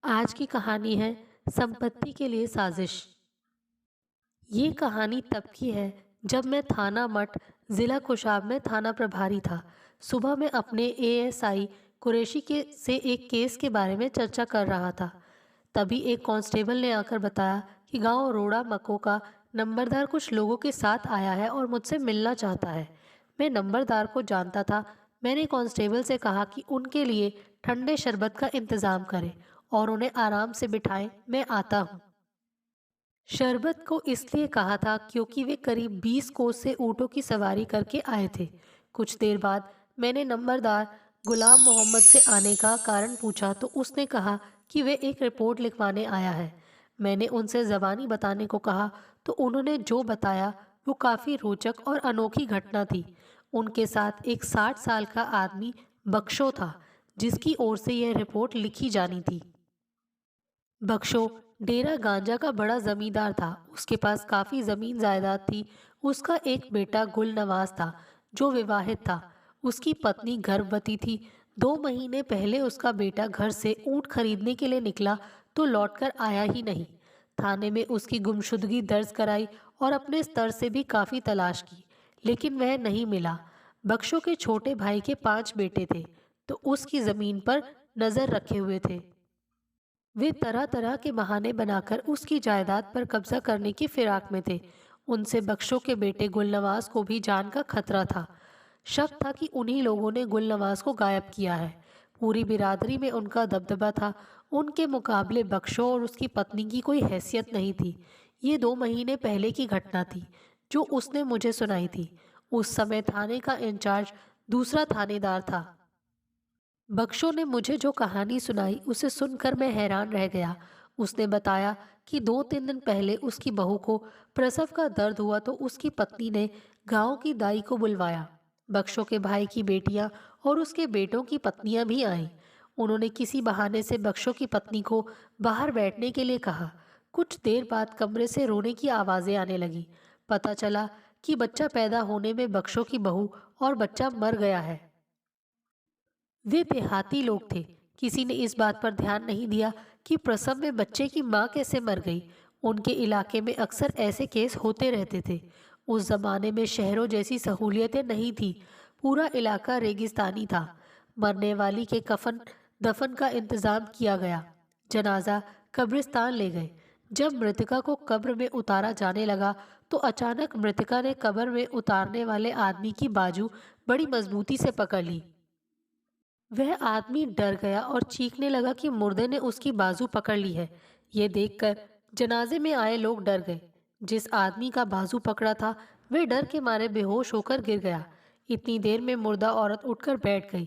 आज की कहानी है संपत्ति के लिए साजिश। ये कहानी तब की है जब मैं थाना मठ ज़िला कुशाब में थाना प्रभारी था। सुबह मैं अपने एएसआई कुरैशी के से एक केस के बारे में चर्चा कर रहा था। तभी एक कांस्टेबल ने आकर बताया कि गांव रोड़ा मको का नंबरदार कुछ लोगों के साथ आया है और मुझसे मिलना चाहता है। मैं नंबरदार को जानता था। मैंने कांस्टेबल से कहा कि उनके लिए ठंडे शरबत का इंतज़ाम करें और उन्हें आराम से बिठाएं, मैं आता हूँ। शरबत को इसलिए कहा था क्योंकि वे करीब 20 कोस से ऊँटों की सवारी करके आए थे। कुछ देर बाद मैंने नंबरदार गुलाम मोहम्मद से आने का कारण पूछा तो उसने कहा कि वे एक रिपोर्ट लिखवाने आया है। मैंने उनसे ज़बानी बताने को कहा तो उन्होंने जो बताया वो काफ़ी रोचक और अनोखी घटना थी। उनके साथ एक 60 साल का आदमी बख्शो था जिसकी ओर से यह रिपोर्ट लिखी जानी थी। बख्शो डेरा गांजा का बड़ा जमींदार था। उसके पास काफी जमीन जायदाद थी। उसका एक बेटा गुल नवाज था जो विवाहित था। उसकी पत्नी गर्भवती थी। 2 महीने पहले उसका बेटा घर से ऊंट खरीदने के लिए निकला तो लौटकर आया ही नहीं। थाने में उसकी गुमशुदगी दर्ज कराई और अपने स्तर से भी काफी तलाश की, लेकिन वह नहीं मिला। बख्शो के छोटे भाई के 5 बेटे थे तो उसकी जमीन पर नजर रखे हुए थे। वे तरह तरह के बहाने बनाकर उसकी जायदाद पर कब्जा करने की फिराक में थे। उनसे बख्शो के बेटे गुलनवाज को भी जान का खतरा था। शक था कि उन्हीं लोगों ने गुलनवाज को गायब किया है। पूरी बिरादरी में उनका दबदबा था। उनके मुकाबले बख्शो और उसकी पत्नी की कोई हैसियत नहीं थी। ये 2 महीने पहले की घटना थी जो उसने मुझे सुनाई थी। उस समय थाने का इंचार्ज दूसरा थानेदार था। बख्शो ने मुझे जो कहानी सुनाई उसे सुनकर मैं हैरान रह गया। उसने बताया कि 2-3 दिन पहले उसकी बहू को प्रसव का दर्द हुआ तो उसकी पत्नी ने गांव की दाई को बुलवाया। बख्शो के भाई की बेटियां और उसके बेटों की पत्नियां भी आईं। उन्होंने किसी बहाने से बख्शो की पत्नी को बाहर बैठने के लिए कहा। कुछ देर बाद कमरे से रोने की आवाज़ें आने लगी। पता चला कि बच्चा पैदा होने में बख्शो की बहू और बच्चा मर गया है। वे देहाती लोग थे। किसी ने इस बात पर ध्यान नहीं दिया कि प्रसव में बच्चे की मां कैसे मर गई। उनके इलाके में अक्सर ऐसे केस होते रहते थे। उस जमाने में शहरों जैसी सहूलियतें नहीं थी। पूरा इलाका रेगिस्तानी था। मरने वाली के कफन दफन का इंतजाम किया गया। जनाजा कब्रिस्तान ले गए। जब मृतका को कब्र में उतारा जाने लगा तो अचानक मृतका ने कब्र में उतारने वाले आदमी की बाजू बड़ी मजबूती से पकड़ ली। वह आदमी डर गया और चीखने लगा कि मुर्दे ने उसकी बाजू पकड़ ली है। ये देखकर जनाजे में आए लोग डर गए। जिस आदमी का बाजू पकड़ा था वह डर के मारे बेहोश होकर गिर गया। इतनी देर में मुर्दा औरत उठकर बैठ गई।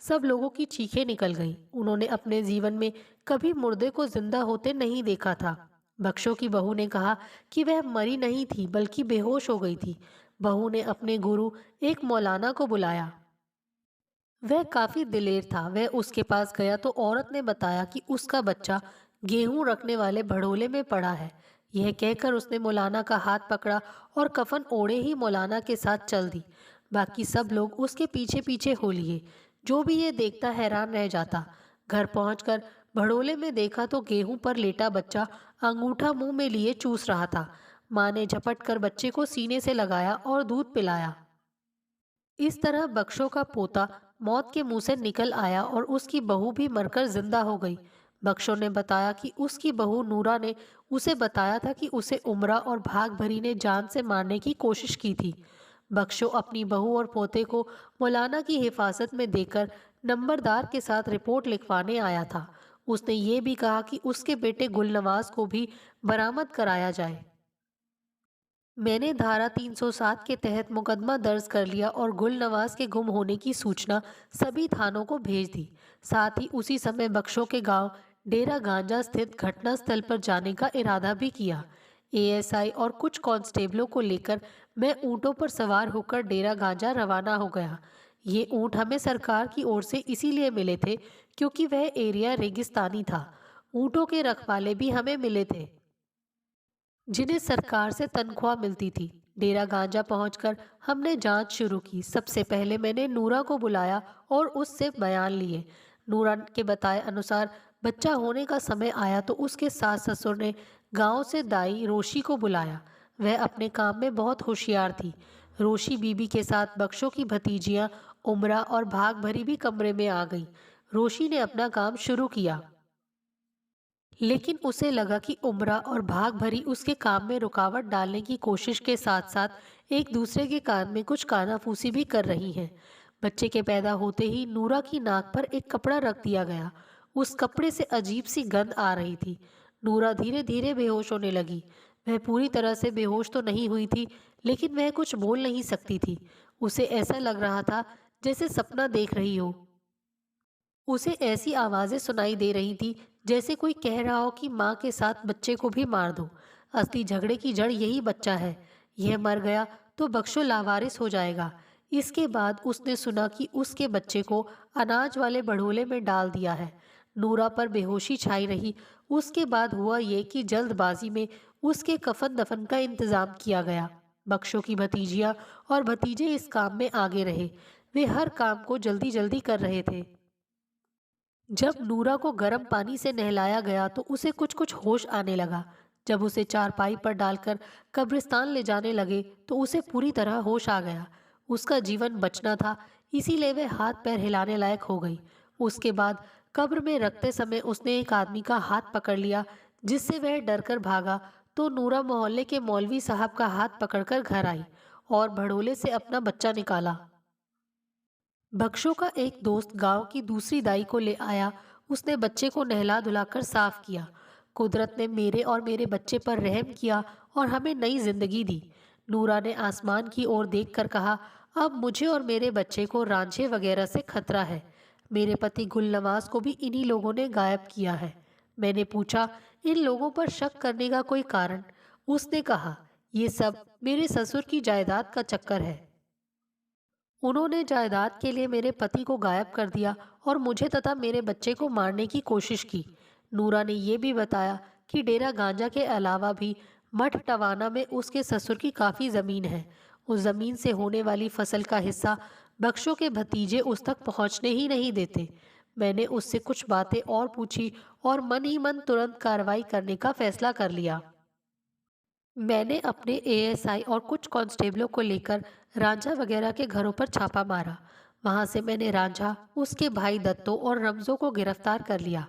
सब लोगों की चीखें निकल गईं। उन्होंने अपने जीवन में कभी मुर्दे को जिंदा होते नहीं देखा था। बख्शो की बहू ने कहा कि वह मरी नहीं थी बल्कि बेहोश हो गई थी। बहू ने अपने गुरु एक मौलाना को बुलाया। वह काफी दिलेर था। वह उसके पास गया तो औरत ने बताया कि उसका बच्चा गेहूं रखने वाले भड़ोले में पड़ा है। यह कहकर उसने मौलाना का हाथ पकड़ा और कफन ओढ़े ही मौलाना के साथ चल दी। बाकी सब लोग उसके पीछे पीछे हो लिए। जो भी ये देखता हैरान रह जाता। घर पहुंचकर भड़ोले में देखा तो गेहूं पर लेटा बच्चा अंगूठा मुंह में लिए चूस रहा था। माँ ने झपट कर बच्चे को सीने से लगाया और दूध पिलाया। इस तरह बख्शो का पोता मौत के मुंह से निकल आया और उसकी बहू भी मरकर जिंदा हो गई। बख्शो ने बताया कि उसकी बहू नूरा ने उसे बताया था कि उसे उमरा और भाग भरी ने जान से मारने की कोशिश की थी। बख्शो अपनी बहू और पोते को मौलाना की हिफाजत में देकर नंबरदार के साथ रिपोर्ट लिखवाने आया था। उसने ये भी कहा कि उसके बेटे गुलनवाज को भी बरामद कराया जाए। मैंने धारा 307 के तहत मुकदमा दर्ज कर लिया और गुलनवाज के गुम होने की सूचना सभी थानों को भेज दी। साथ ही उसी समय बख्शों के गांव डेरा गांजा स्थित घटनास्थल पर जाने का इरादा भी किया। एएसआई और कुछ कांस्टेबलों को लेकर मैं ऊँटों पर सवार होकर डेरा गांजा रवाना हो गया। ये ऊँट हमें सरकार की ओर से इसीलिए मिले थे क्योंकि वह एरिया रेगिस्तानी था। ऊँटों के रखवाले भी हमें मिले थे जिन्हें सरकार से तनख्वाह मिलती थी। डेरा गांजा पहुंचकर हमने जांच शुरू की। सबसे पहले मैंने नूरा को बुलाया और उससे बयान लिए। नूरा के बताए अनुसार बच्चा होने का समय आया तो उसके सास ससुर ने गांव से दाई रोशी को बुलाया। वह अपने काम में बहुत होशियार थी। रोशी बीबी के साथ बख्शों की भतीजियां उमरा और भाग भरी भी कमरे में आ गई। रोशी ने अपना काम शुरू किया, लेकिन उसे लगा कि उमरा और भाग भरी उसके काम में रुकावट डालने की कोशिश के साथ साथ एक दूसरे के कान में कुछ कानाफूसी भी कर रही हैं। बच्चे के पैदा होते ही नूरा की नाक पर एक कपड़ा रख दिया गया। उस कपड़े से अजीब सी गंध आ रही थी। नूरा धीरे धीरे बेहोश होने लगी। वह पूरी तरह से बेहोश तो नहीं हुई थी, लेकिन वह कुछ बोल नहीं सकती थी। उसे ऐसा लग रहा था जैसे सपना देख रही हो। उसे ऐसी आवाजें सुनाई दे रही थी जैसे कोई कह रहा हो कि माँ के साथ बच्चे को भी मार दो। असली झगड़े की जड़ यही बच्चा है। यह मर गया तो बख्शो लावारिस हो जाएगा। इसके बाद उसने सुना कि उसके बच्चे को अनाज वाले बड़ोले में डाल दिया है। नूरा पर बेहोशी छाई रही। उसके बाद हुआ ये कि जल्दबाजी में उसके कफन दफन का इंतजाम किया गया। बख्शो की भतीजियां और भतीजे इस काम में आगे रहे। वे हर काम को जल्दी जल्दी कर रहे थे। जब नूरा को गर्म पानी से नहलाया गया तो उसे कुछ कुछ होश आने लगा। जब उसे चारपाई पर डालकर कब्रिस्तान ले जाने लगे तो उसे पूरी तरह होश आ गया। उसका जीवन बचना था, इसीलिए वह हाथ पैर हिलाने लायक हो गई। उसके बाद कब्र में रखते समय उसने एक आदमी का हाथ पकड़ लिया, जिससे वह डरकर भागा। तो नूरा मोहल्ले के मौलवी साहब का हाथ पकड़कर घर आई और भड़ोले से अपना बच्चा निकाला। बख्शों का एक दोस्त गांव की दूसरी दाई को ले आया। उसने बच्चे को नहला धुलाकर साफ किया। कुदरत ने मेरे और मेरे बच्चे पर रहम किया और हमें नई जिंदगी दी। नूरा ने आसमान की ओर देखकर कहा, अब मुझे और मेरे बच्चे को रांझे वगैरह से खतरा है। मेरे पति गुलनवाज को भी इन्हीं लोगों ने गायब किया है। मैंने पूछा, इन लोगों पर शक करने का कोई कारण? उसने कहा, ये सब मेरे ससुर की जायदाद का चक्कर है। उन्होंने जायदाद के लिए मेरे पति को गायब कर दिया और मुझे तथा मेरे बच्चे को मारने की कोशिश की। नूरा ने यह भी बताया कि डेरा गांजा के अलावा भी मठ टवाना में उसके ससुर की काफ़ी ज़मीन है। उस ज़मीन से होने वाली फसल का हिस्सा बख्शों के भतीजे उस तक पहुंचने ही नहीं देते। मैंने उससे कुछ बातें और पूछी और मन ही मन तुरंत कार्रवाई करने का फैसला कर लिया। मैंने अपने एएसआई और कुछ कांस्टेबलों को लेकर रांझा वगैरह के घरों पर छापा मारा। वहां से मैंने रांझा, उसके भाई दत्तो और रमजो को गिरफ्तार कर लिया।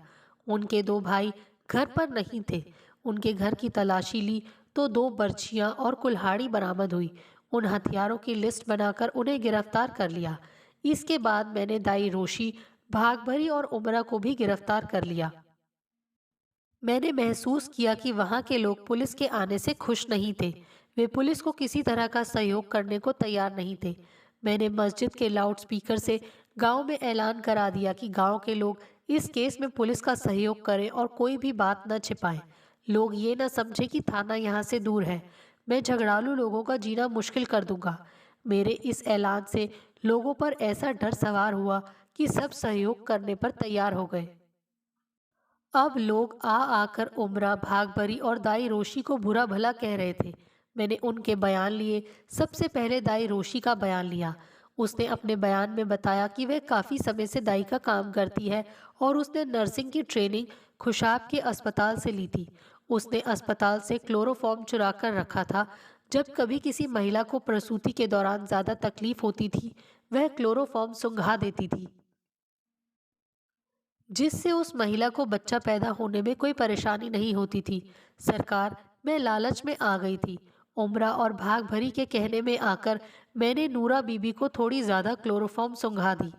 उनके दो भाई घर पर नहीं थे। उनके घर की तलाशी ली तो दो बर्छियां और कुल्हाड़ी बरामद हुई। उन हथियारों की लिस्ट बनाकर उन्हें गिरफ्तार कर लिया। इसके बाद मैंने दाई रोशी, भागभरी और उमरा को भी गिरफ्तार कर लिया। मैंने महसूस किया कि वहां के लोग पुलिस के आने से खुश नहीं थे। वे पुलिस को किसी तरह का सहयोग करने को तैयार नहीं थे। मैंने मस्जिद के लाउडस्पीकर से गांव में ऐलान करा दिया कि गांव के लोग इस केस में पुलिस का सहयोग करें और कोई भी बात न छिपाएं। लोग ये न समझे कि थाना यहाँ से दूर है। मैं झगड़ालू लोगों का जीना मुश्किल कर दूंगा। मेरे इस ऐलान से लोगों पर ऐसा डर सवार हुआ कि सब सहयोग करने पर तैयार हो गए। अब लोग आ आकर उमरा, भागभरी और दाई रोशी को बुरा भला कह रहे थे। मैंने उनके बयान लिए। सबसे पहले दाई रोशी का बयान लिया। उसने अपने बयान में बताया कि वह काफ़ी समय से दाई का काम करती है और उसने नर्सिंग की ट्रेनिंग खुशाब के अस्पताल से ली थी। उसने अस्पताल से क्लोरोफॉर्म चुरा कर रखा था। जब कभी किसी महिला को प्रसूति के दौरान ज़्यादा तकलीफ होती थी, वह क्लोरोफॉर्म सुंघा देती थी, जिससे उस महिला को बच्चा पैदा होने में कोई परेशानी नहीं होती थी। सरकार, मैं लालच में आ गई थी। उमरा और भाग भरी के कहने में आकर मैंने नूरा बीबी को थोड़ी ज़्यादा क्लोरोफॉर्म सुंघा दी।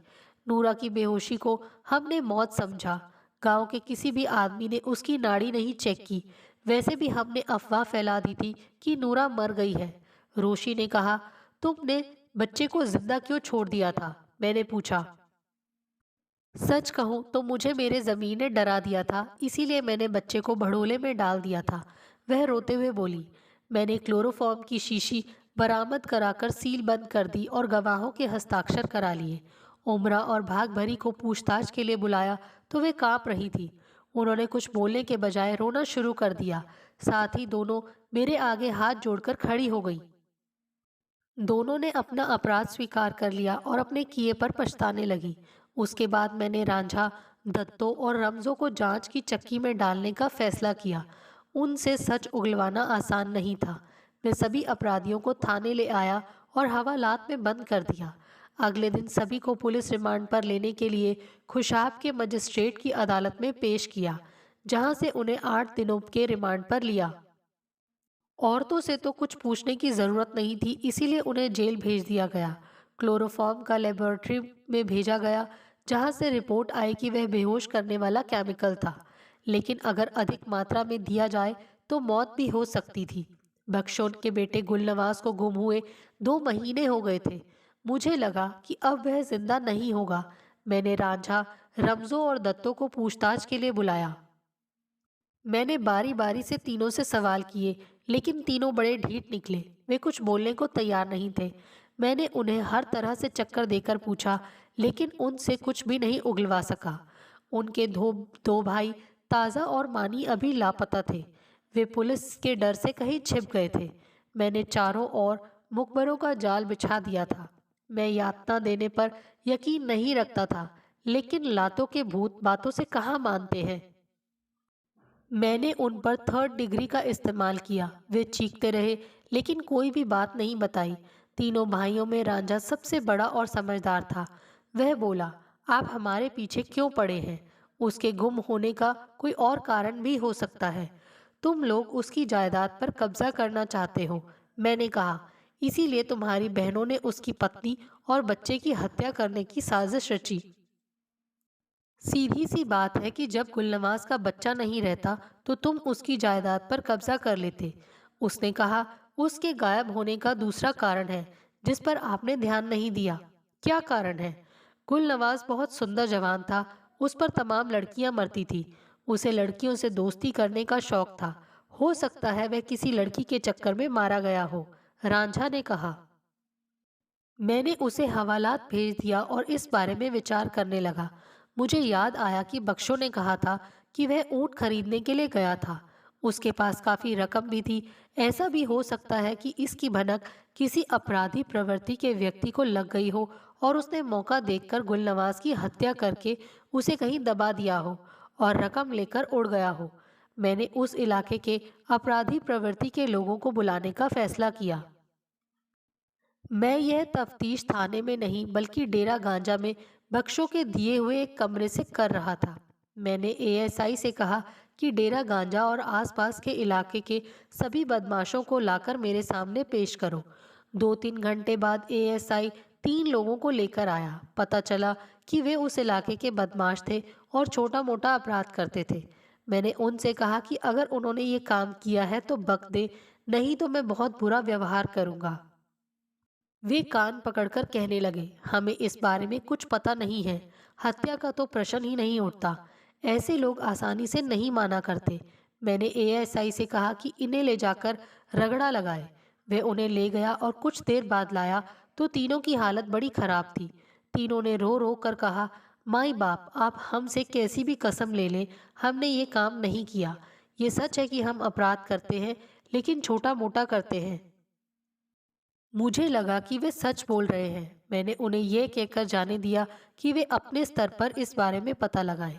नूरा की बेहोशी को हमने मौत समझा। गांव के किसी भी आदमी ने उसकी नाड़ी नहीं चेक की। वैसे भी हमने अफवाह फैला दी थी कि नूरा मर गई है। रोशी ने कहा, तुमने बच्चे को जिंदा क्यों छोड़ दिया था? मैंने पूछा। सच कहूँ तो मुझे मेरे ज़मीन ने डरा दिया था, इसीलिए मैंने बच्चे को भड़ोले में डाल दिया था। वह रोते हुए बोली। मैंने क्लोरोफॉर्म की शीशी बरामद कराकर सील बंद कर दी और गवाहों के हस्ताक्षर करा लिए। उमरा और भाग भरी को पूछताछ के लिए बुलाया तो वे कांप रही थी। उन्होंने कुछ बोलने के बजाय रोना शुरू कर दिया। साथ ही दोनों मेरे आगे हाथ जोड़कर खड़ी हो गई। दोनों ने अपना अपराध स्वीकार कर लिया और अपने किए पर पछताने लगी। उसके बाद मैंने रांझा, दत्तों और रमजों को जांच की चक्की में डालने का फैसला किया। उनसे सच उगलवाना आसान नहीं था। वे सभी अपराधियों को थाने ले आया और हवालात में बंद कर दिया। अगले दिन सभी को पुलिस रिमांड पर लेने के लिए खुशाब के मजिस्ट्रेट की अदालत में पेश किया, जहां से उन्हें 8 दिनों के रिमांड पर लिया। औरतों से तो कुछ पूछने की जरूरत नहीं थी, इसीलिए उन्हें जेल भेज दिया गया। क्लोरोफॉर्म का लेबोरेटरी में भेजा गया, जहां से रिपोर्ट आई कि वह बेहोश करने वाला केमिकल था, लेकिन अगर अधिक मात्रा में दिया जाए तो मौत भी हो सकती थी। बख्शों के बेटे गुलनवाज को गुम हुए 2 महीने हो गए थे। मुझे लगा कि अब वह जिंदा नहीं होगा। मैंने रांझा, रमजो और दत्तों को पूछताछ के लिए बुलाया। मैंने बारी बारी से तीनों से सवाल किए, लेकिन तीनों बड़े ढीठ निकले। वे कुछ बोलने को तैयार नहीं थे। मैंने उन्हें हर तरह से चक्कर देकर पूछा, लेकिन उनसे कुछ भी नहीं उगलवा सका। उनके दो दो भाई ताज़ा और मानी अभी लापता थे। वे पुलिस के डर से कहीं छिप गए थे। मैंने चारों ओर मुखबरों का जाल बिछा दिया था। मैं यातना देने पर यकीन नहीं रखता था, लेकिन लातों के भूत बातों से कहाँ मानते हैं। मैंने उन पर 3rd डिग्री का इस्तेमाल किया। वे चीखते रहे, लेकिन कोई भी बात नहीं बताई। तीनों भाइयों में रांझा सबसे बड़ा और समझदार था। वह बोला, आप हमारे पीछे क्यों पड़े हैं? उसके गुम होने का कोई और कारण भी हो सकता है। तुम लोग उसकी जायदाद पर कब्जा करना चाहते हो। मैंने कहा, इसीलिए तुम्हारी बहनों ने उसकी पत्नी और बच्चे की हत्या करने की साजिश रची। सीधी सी बात है कि जब गुलनवाज का बच्चा नहीं रहता तो तुम उसकी जायदाद पर कब्जा कर लेते। उसने कहा, उसके गायब होने का दूसरा कारण है जिस पर आपने ध्यान नहीं दिया। क्या कारण है? गुलनवाज बहुत सुंदर जवान था। उस पर तमाम लड़कियां मरती थी। उसे लड़कियों से दोस्ती करने का शौक था। हो सकता है वह किसी लड़की के चक्कर में मारा गया हो, रांझा ने कहा। मैंने उसे हवालात भेज दिया और इस बारे में विचार करने लगा। मुझे याद आया कि बख्शो ने कहा था कि वह ऊँट खरीदने के लिए गया था। उसके पास काफ़ी रकम भी थी। ऐसा भी हो सकता है कि इसकी भनक किसी अपराधी प्रवृत्ति के व्यक्ति को लग गई हो और उसने मौका देखकर गुलनवाज की हत्या करके उसे कहीं दबा दिया हो और रकम लेकर उड़ गया हो। मैंने उस इलाके के अपराधी प्रवृत्ति के लोगों को बुलाने का फैसला किया। मैं यह तफ्तीश थाने में नहीं बल्कि डेरा गांजा में बख्शों के दिए हुए एक कमरे से कर रहा था। मैंने एएसआई से कहा कि डेरा गांजा और आसपास के इलाके के सभी बदमाशों को लाकर मेरे सामने पेश करो। 2-3 घंटे बाद एएसआई 3 लोगों को लेकर आया। पता चला कि वे उस इलाके के बदमाश थे और छोटा मोटा अपराध करते थे। मैंने उनसे कहा कि अगर उन्होंने ये काम किया है तो बक दे, नहीं तो मैं बहुत बुरा व्यवहार करूंगा। वे कान पकड़कर कहने लगे, हमें इस बारे में कुछ पता नहीं है। हत्या का तो प्रश्न ही नहीं उठता। ऐसे लोग आसानी से नहीं माना करते। मैंने एएसआई से कहा कि इन्हें ले जाकर रगड़ा लगाए। वे उन्हें ले गया और कुछ देर बाद लाया तो तीनों की हालत बड़ी खराब थी। तीनों ने रो रो कर कहा, माई बाप, आप हमसे कैसी भी कसम ले लें, हमने ये काम नहीं किया। ये सच है कि हम अपराध करते हैं, लेकिन छोटा मोटा करते हैं। मुझे लगा कि वे सच बोल रहे हैं। मैंने उन्हें यह कहकर जाने दिया कि वे अपने स्तर पर इस बारे में पता लगाएं।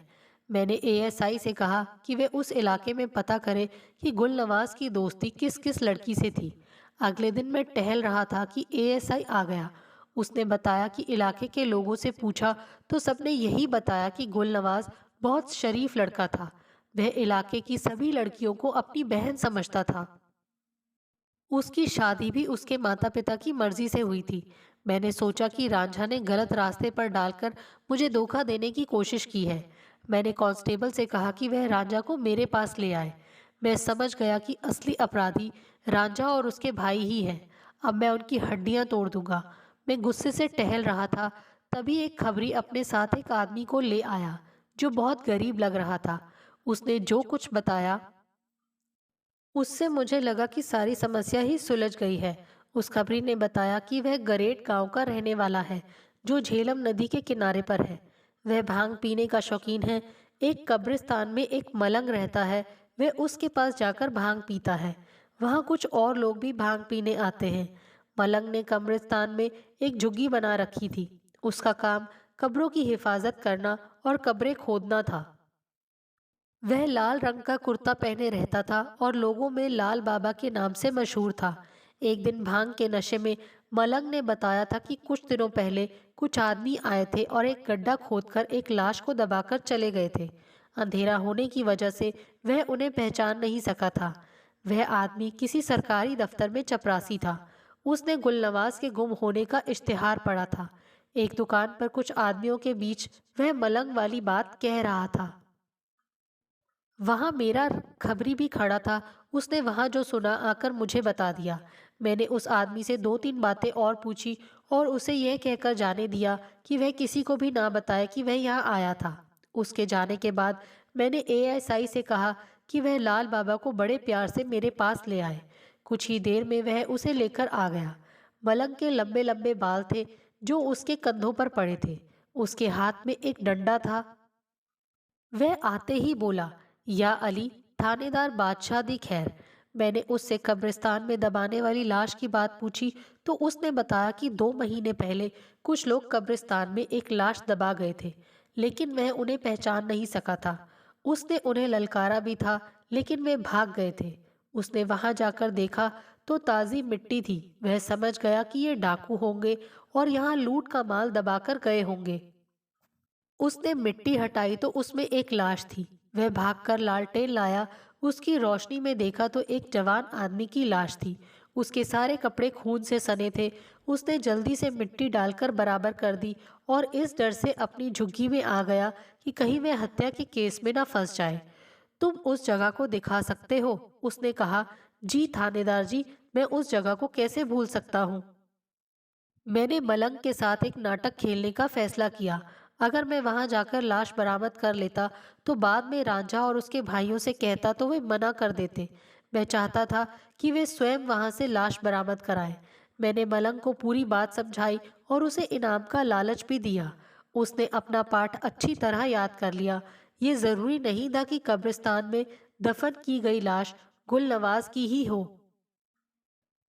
मैंने एएसआई से कहा कि वे उस इलाके में पता करें कि गुलनवाज की दोस्ती किस किस लड़की से थी। अगले दिन मैं टहल रहा था कि एएसआई आ गया। उसने बताया कि इलाके के लोगों से पूछा तो सबने यही बताया कि गुलनवाज बहुत शरीफ लड़का था। वह इलाके की सभी लड़कियों को अपनी बहन समझता था। उसकी शादी भी उसके माता पिता की मर्जी से हुई थी। मैंने सोचा कि रांझा ने गलत रास्ते पर डालकर मुझे धोखा देने की कोशिश की है। मैंने कांस्टेबल से कहा कि वह रांझा को मेरे पास ले आए। मैं समझ गया कि असली अपराधी रांझा और उसके भाई ही हैं। अब मैं उनकी हड्डियां तोड़ दूंगा। मैं गुस्से से टहल रहा था, तभी एक खबरी अपने साथ एक आदमी को ले आया जो बहुत गरीब लग रहा था। उसने जो कुछ बताया उससे मुझे लगा कि सारी समस्या ही सुलझ गई है। उस खबरी ने बताया कि वह गरेट गांव का रहने वाला है, जो झेलम नदी के किनारे पर है। वह भांग पीने का शौकीन है। एक कब्रिस्तान में एक मलंग रहता है। वह उसके पास जाकर भांग पीता है। वहाँ कुछ और लोग भी भांग पीने आते हैं। मलंग ने कब्रिस्तान में एक झुग्गी बना रखी थी। उसका काम कब्रों की हिफाजत करना और कब्रें खोदना था। वह लाल रंग का कुर्ता पहने रहता था और लोगों में लाल बाबा के नाम से मशहूर था। एक दिन भांग के नशे में मलंग ने बताया था कि कुछ दिनों पहले कुछ आदमी आए थे और एक गड्ढा खोदकर एक लाश को दबाकर चले गए थे। अंधेरा होने की वजह से वह उन्हें पहचान नहीं सका था। वह आदमी किसी सरकारी दफ्तर में चपरासी था। उसने गुलनवाज के गुम होने का इश्तिहार पढ़ा था। एक दुकान पर कुछ आदमियों के बीच वह मलंग वाली बात कह रहा था। वहाँ मेरा खबरी भी खड़ा था। उसने वहाँ जो सुना आकर मुझे बता दिया। मैंने उस आदमी से दो तीन बातें और पूछी और उसे यह कहकर जाने दिया कि वह किसी को भी ना बताए कि वह यहाँ आया था। उसके जाने के बाद मैंने एएसआई से कहा कि वह लाल बाबा को बड़े प्यार से मेरे पास ले आए। कुछ ही देर में वह उसे लेकर आ गया। मलंग के लंबे लंबे बाल थे जो उसके कंधों पर पड़े थे। उसके हाथ में एक डंडा था। वह आते ही बोला, या अली, थानेदार बादशाह दी खैर। मैंने उससे कब्रिस्तान में दबाने वाली लाश की बात पूछी तो उसने बताया कि 2 महीने पहले कुछ लोग कब्रिस्तान में एक लाश दबा गए थे, लेकिन वह उन्हें पहचान नहीं सका था। उसने उन्हें ललकारा भी था, लेकिन वे भाग गए थे। उसने वहां जाकर देखा तो ताज़ी मिट्टी थी। वह समझ गया कि ये डाकू होंगे और यहाँ लूट का माल दबाकर गए होंगे। उसने मिट्टी हटाई तो उसमें एक लाश थी। वह भागकर लालटेन लाया। उसकी रोशनी में देखा तो एक जवान आदमी की लाश थी। उसके सारे कपड़े खून से सने थे। उसने जल्दी से मिट्टी डालकर बराबर कर दी और इस डर से अपनी झुग्गी में आ गया कि कहीं वह हत्या के केस में ना फंस जाए। तुम उस जगह को दिखा सकते हो? उसने कहा। जी थानेदार जी, मैं उस जगह को कैसे भूल सकता हूँ। मैंने मलंग के साथ एक नाटक खेलने का फैसला किया। अगर मैं वहां जाकर लाश बरामद कर लेता तो बाद में रांझा और उसके भाइयों से कहता तो वे मना कर देते। मैं चाहता था कि वे स्वयं वहां से लाश बरामद कराएं। मैंने मलंग को पूरी बात समझाई और उसे इनाम का लालच भी दिया। उसने अपना पाठ अच्छी तरह याद कर लिया। ये जरूरी नहीं था कि कब्रिस्तान में दफन की गई लाश गुलनवाज की ही हो।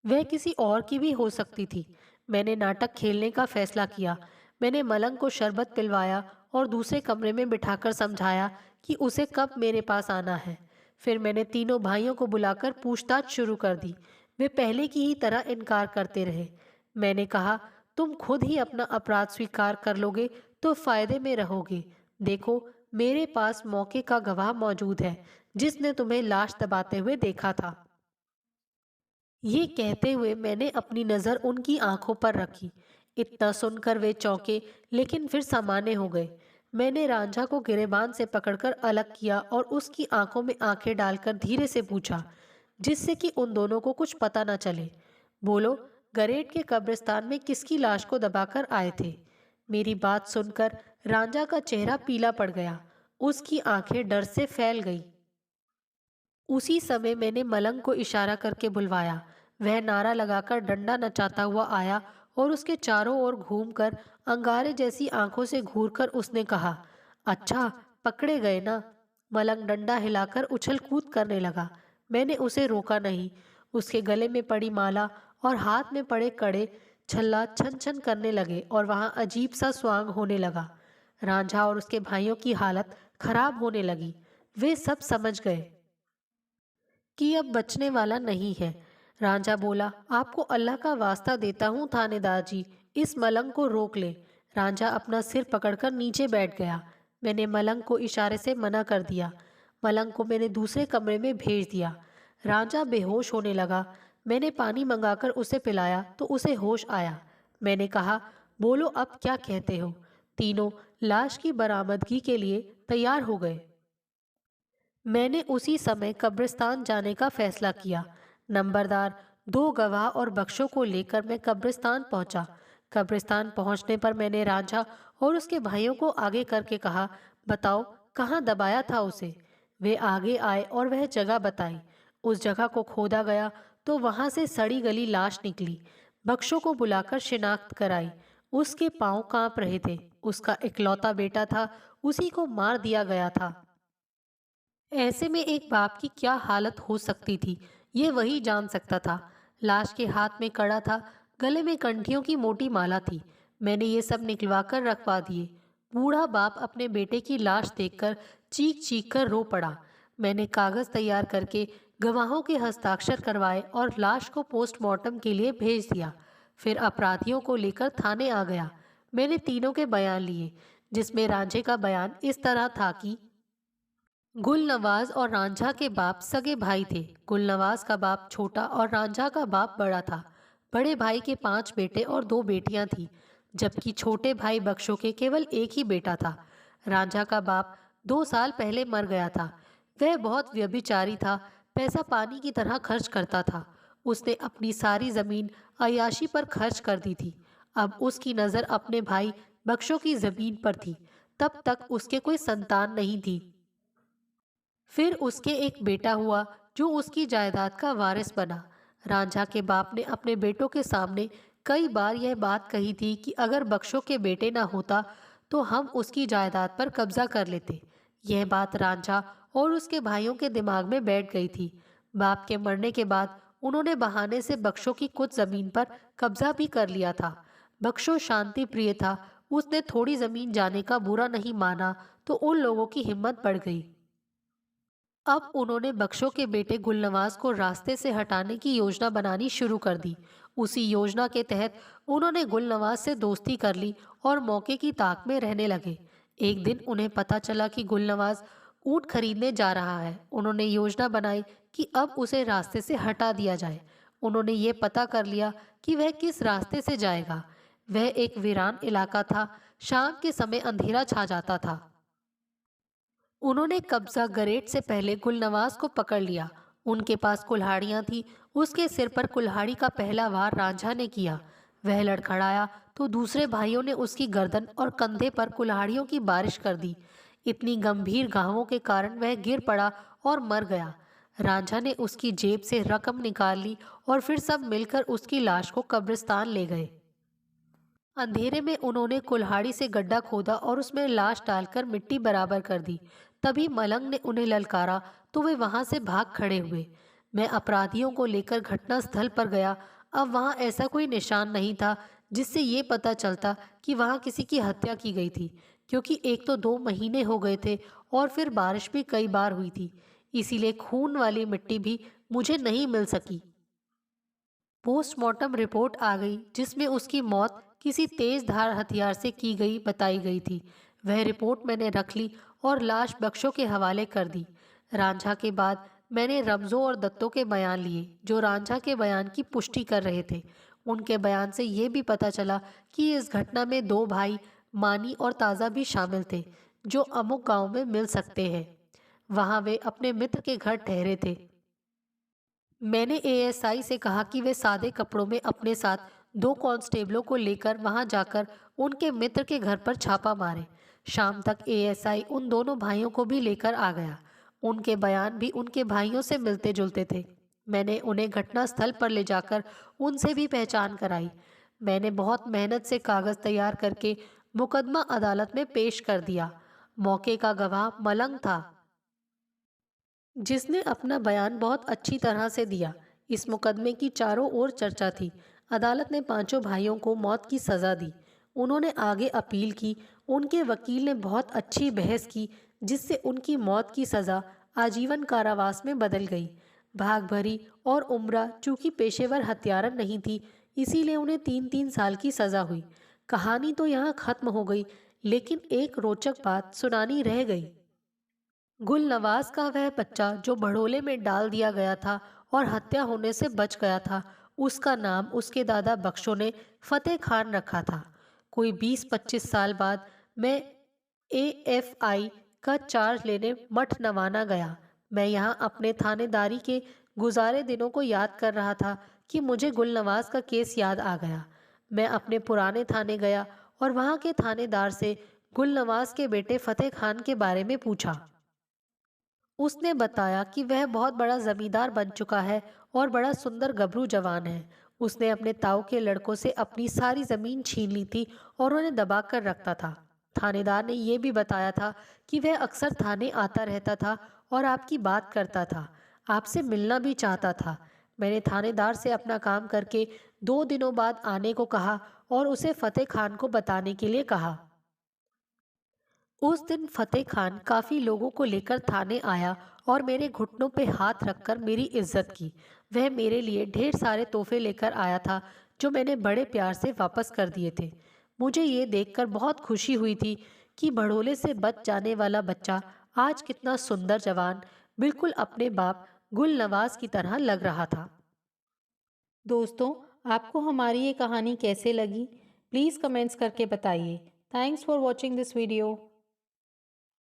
वह किसी और की भी हो सकती थी। मैंने नाटक खेलने का फैसला किया। मैंने मलंग को शरबत पिलवाया और दूसरे कमरे में बिठाकर समझाया कि उसे कब मेरे पास आना है। फिर मैंने तीनों भाइयों को बुलाकर पूछताछ शुरू कर दी। वे पहले की ही तरह इनकार करते रहे। मैंने कहा, तुम खुद ही अपना अपराध स्वीकार कर लोगे तो फायदे में रहोगे। देखो, मेरे पास मौके का गवाह मौजूद है जिसने तुम्हें लाश दबाते हुए देखा था। ये कहते हुए मैंने अपनी नज़र उनकी आंखों पर रखी। इतना सुनकर वे चौंके, लेकिन फिर सामान्य हो गए। मैंने रांझा को गिरेबान से पकड़कर अलग किया और उसकी आंखों में आंखें डालकर धीरे से पूछा, जिससे कि उन दोनों को कुछ पता न चले। बोलो, गरेट के कब्रिस्तान में किसकी लाश को दबाकर आए थे? मेरी बात सुनकर रांझा का चेहरा पीला पड़ गया। उसकी आंखें डर से फैल गई। उसी समय मैंने मलंग को इशारा करके बुलवाया। वह नारा लगाकर डंडा नचाता हुआ आया और उसके चारों ओर घूमकर अंगारे जैसी आंखों से घूरकर उसने कहा, अच्छा, पकड़े गए ना। मलंग डंडा हिलाकर उछल कूद करने लगा। मैंने उसे रोका नहीं। उसके गले में पड़ी माला और हाथ में पड़े कड़े छल्ला छन छन करने लगे और वहां अजीब सा स्वांग होने लगा। रांझा और उसके भाइयों की हालत खराब होने लगी। वे सब समझ गए कि अब बचने वाला नहीं है। रांझा बोला, आपको अल्लाह का वास्ता देता हूँ थानेदार जी, इस मलंग को रोक ले। रांझा अपना सिर पकड़कर नीचे बैठ गया। मैंने मलंग को इशारे से मना कर दिया। मलंग को मैंने दूसरे कमरे में भेज दिया। रांझा बेहोश होने लगा। मैंने पानी मंगाकर उसे पिलाया तो उसे होश आया। मैंने कहा, बोलो अब क्या कहते हो? तीनों लाश की बरामदगी के लिए तैयार हो गए। मैंने उसी समय कब्रिस्तान जाने का फैसला किया। नंबरदार, दो गवाह और बख्शों को लेकर मैं कब्रिस्तान पहुंचा। कब्रिस्तान पहुंचने पर मैंने रांझा और उसके भाइयों को आगे करके कहा, बताओ कहाँ दबाया था उसे। वे आगे आए और वह जगह बताई। उस जगह को खोदा गया तो वहां से सड़ी गली लाश निकली। बख्शों को बुलाकर शिनाख्त कराई। उसके पांव कांप रहे थे। उसका इकलौता बेटा था, उसी को मार दिया गया था। ऐसे में एक बाप की क्या हालत हो सकती थी, ये वही जान सकता था। लाश के हाथ में कड़ा था, गले में कंठियों की मोटी माला थी। मैंने ये सब निकलवा कर रखवा दिए। बूढ़ा बाप अपने बेटे की लाश देखकर चीख चीख कर रो पड़ा। मैंने कागज तैयार करके गवाहों के हस्ताक्षर करवाए और लाश को पोस्टमार्टम के लिए भेज दिया। फिर अपराधियों को लेकर थाने आ गया। मैंने तीनों के बयान लिए, जिसमें रांझे का बयान इस तरह था कि गुलनवाज और रांझा के बाप सगे भाई थे। गुलनवाज का बाप छोटा और रांझा का बाप बड़ा था। बड़े भाई के 5 बेटे और 2 बेटियां थीं, जबकि छोटे भाई बख्शो के केवल एक ही बेटा था। रांझा का बाप 2 साल पहले मर गया था। वह बहुत व्यभिचारी था, पैसा पानी की तरह खर्च करता था। उसने अपनी सारी जमीन अय्याशी पर खर्च कर दी थी। अब उसकी नज़र अपने भाई बख्शो की जमीन पर थी। तब तक उसके कोई संतान नहीं थी। फिर उसके एक बेटा हुआ जो उसकी जायदाद का वारिस बना। रांझा के बाप ने अपने बेटों के सामने कई बार यह बात कही थी कि अगर बख्शो के बेटे ना होता तो हम उसकी जायदाद पर कब्जा कर लेते। यह बात रांझा और उसके भाइयों के दिमाग में बैठ गई थी। बाप के मरने के बाद उन्होंने बहाने से बख्शो की कुछ जमीन पर कब्जा भी कर लिया था। बख्शो शांति प्रिय था। उसने थोड़ी जमीन जाने का बुरा नहीं माना तो उन लोगों की हिम्मत बढ़ गई। अब उन्होंने बख्शो के बेटे गुलनवाज को रास्ते से हटाने की योजना बनानी शुरू कर दी। उसी योजना के तहत उन्होंने गुलनवाज से दोस्ती कर ली और मौके की ताक में रहने लगे। एक दिन उन्हें पता चला कि गुलनवाज ऊँट खरीदने जा रहा है। उन्होंने योजना बनाई कि अब उसे रास्ते से हटा दिया जाए। उन्होंने ये पता कर लिया कि वह किस रास्ते से जाएगा। वह एक वीरान इलाका था। शाम के समय अंधेरा छा जाता था। उन्होंने कब्जा गरेट से पहले गुलनवाज को पकड़ लिया। उनके पास कुल्हाड़ियां थी। उसके सिर पर कुल्हाड़ी का पहला वार रांझा ने किया। वह लड़खड़ाया तो दूसरे भाइयों ने उसकी गर्दन और कंधे पर कुल्हाड़ियों की बारिश कर दी। इतनी गंभीर घावों के कारण वह गिर पड़ा और मर गया। रांझा ने उसकी जेब से रकम निकाल ली और फिर सब मिलकर उसकी लाश को कब्रिस्तान ले गए। अंधेरे में उन्होंने कुल्हाड़ी से गड्ढा खोदा और उसमें लाश डालकर मिट्टी बराबर कर दी। तभी मलंग ने उन्हें ललकारा तो वे वहां से भाग खड़े हुए। मैं अपराधियों को लेकर घटना स्थल पर गया। अब वहां ऐसा कोई निशान नहीं था जिससे ये पता चलता कि वहां किसी की हत्या की गई थी, क्योंकि एक तो 2 महीने हो गए थे और फिर बारिश भी कई बार हुई थी। इसीलिए खून वाली मिट्टी भी मुझे नहीं मिल सकी। पोस्टमार्टम रिपोर्ट आ गई, जिसमें उसकी मौत किसी तेज धार हथियार से की गई बताई गई थी। वह रिपोर्ट मैंने रख ली और लाश बख्शों के हवाले कर दी। रांझा के बाद मैंने रमजों और दत्तों के बयान लिए, जो रांझा के बयान की पुष्टि कर रहे थे। उनके बयान से ये भी पता चला कि इस घटना में 2 भाई मानी और ताज़ा भी शामिल थे, जो अमुक गांव में मिल सकते हैं। वहां वे अपने मित्र के घर ठहरे थे। मैंने एएसआई से कहा कि वे सादे कपड़ों में अपने साथ 2 कांस्टेबलों को लेकर वहां जाकर उनके मित्र के घर पर छापा मारे। शाम तक एएसआई उन दोनों भाइयों को भी लेकर आ गया। उनके बयान भी उनके भाइयों से मिलते जुलते थे। मैंने उन्हें घटनास्थल पर ले जाकर उनसे भी पहचान कराई। मैंने बहुत मेहनत से कागज तैयार करके मुकदमा अदालत में पेश कर दिया। मौके का गवाह मलंग था, जिसने अपना बयान बहुत अच्छी तरह से दिया। इस मुकदमे की चारों ओर चर्चा थी। अदालत ने पांचों भाइयों को मौत की सज़ा दी। उन्होंने आगे अपील की। उनके वकील ने बहुत अच्छी बहस की, जिससे उनकी मौत की सज़ा आजीवन कारावास में बदल गई। भाग भरी और उम्रा चूंकि पेशेवर हत्यारन नहीं थी, इसीलिए उन्हें 3-3 साल की सज़ा हुई। कहानी तो यहाँ खत्म हो गई, लेकिन एक रोचक बात सुनानी रह गई। गुलनवाज का वह बच्चा जो भड़ोले में डाल दिया गया था और हत्या होने से बच गया था, उसका नाम उसके दादा बख्शो ने फतेह खान रखा था। कोई 20-25 साल बाद मैं एएफआई का चार्ज लेने मठ नवाना गया। मैं यहाँ अपने थानेदारी के गुजारे दिनों को याद कर रहा था कि मुझे गुलनवाज का केस याद आ गया। मैं अपने पुराने थाने गया और वहाँ के थानेदार से गुलनवाज के बेटे फतेह खान के बारे में पूछा। उसने बताया कि वह बहुत बड़ा जमींदार बन चुका है और बड़ा सुंदर गभरू जवान है। उसने अपने ताऊ के लड़कों से अपनी सारी जमीन छीन ली थी और उन्हें दबा कर रखता था। थानेदार ने यह भी बताया था कि वह अक्सर थाने आता रहता था और आपकी बात करता था, आपसे मिलना भी चाहता था। मैंने थानेदार से अपना काम करके 2 दिनों बाद आने को कहा और उसे फतेह खान को बताने के लिए कहा। उस दिन फतेह खान काफी लोगों को लेकर थाने आया और मेरे घुटनों पे हाथ रखकर मेरी इज्जत की। वह मेरे लिए ढेर सारे तोहफे लेकर आया था जो मैंने बड़े प्यार से वापस कर दिए थे। मुझे ये देखकर बहुत खुशी हुई थी कि भड़ोले से बच जाने वाला बच्चा आज कितना सुंदर जवान, बिल्कुल अपने बाप गुल नवाज की तरह लग रहा था। दोस्तों, आपको हमारी ये कहानी कैसे लगी? प्लीज़ कमेंट्स करके बताइए। Thanks for watching this video.